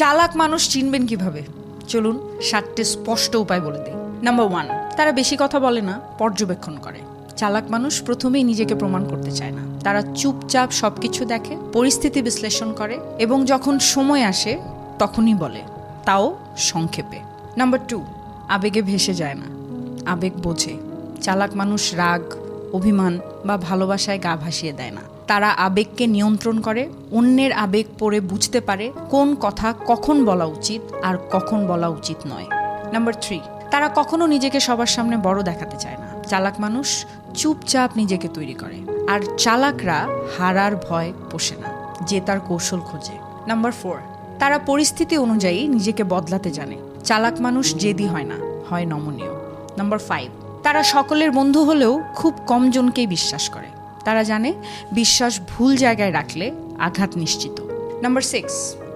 চালাক মানুষ চিনবেন কিভাবে? চলুন 7টে স্পষ্ট উপায় বলে দিই। নাম্বার 1, তারা বেশি কথা বলে না, পর্যবেক্ষণ করে। চালাক মানুষ প্রথমেই নিজেকে প্রমাণ করতে চায় না। তারা চুপচাপ সবকিছু দেখে, পরিস্থিতি বিশ্লেষণ করে এবং যখন সময় আসে তখনই বলে, তাও সংক্ষেপে। নাম্বার 2, আবেগে ভেসে যায় না, আবেগ বোঝে। চালাক মানুষ রাগ, অভিমান বা ভালোবাসায় গা ভাসিয়ে দেয় না। তারা আবেগকে নিয়ন্ত্রণ করে, অন্যের আবেগ পড়ে বুঝতে পারে কোন কথা কখন বলা উচিত আর কখন বলা উচিত নয়। নাম্বার 3, তারা কখনো নিজেকে সবার সামনে বড় দেখাতে চায় না। চালাক মানুষ চুপচাপ নিজেকে তৈরি করে। আর চালাকরা হারার ভয় পোষে না, জেতার কৌশল খোঁজে। নাম্বার 4, তারা পরিস্থিতি অনুযায়ী নিজেকে বদলাতে জানে। চালাক মানুষ জেদি হয় না, হয় নমনীয়। নাম্বার 5, তারা সকলের বন্ধু হলেও খুব কম জনকেই বিশ্বাস করে। তারা জানে বিশ্বাস ভুল জায়গায় রাখলে আঘাত নিশ্চিত। নাম্বার 6,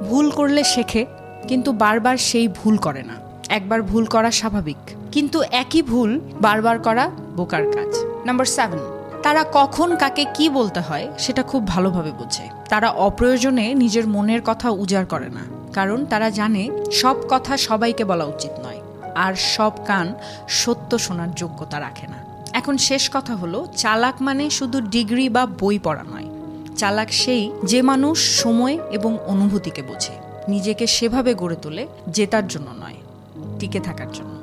ভুল করলে শেখে, কিন্তু বারবার সেই ভুল করে না। একবার ভুল করা স্বাভাবিক, কিন্তু একই ভুল বারবার করা বোকার কাজ। নাম্বার 7, তারা কখন কাকে কি বলতে হয় সেটা খুব ভালোভাবে বোঝে। তারা অপ্রয়োজনে নিজের মনের কথা উজাড় করে না, কারণ তারা জানে সব কথা সবাইকে বলা উচিত নয়, আর সব কান সত্য শোনার যোগ্যতা রাখে না। এখন শেষ কথা হলো, চালাক মানে শুধু ডিগ্রি বা বই পড়া নয়। চালাক সেই যে মানুষ সময় এবং অনুভূতিকে বোঝে, নিজেকে সেভাবে গড়ে তোলে জেতার জন্য নয়, টিকে থাকার জন্য।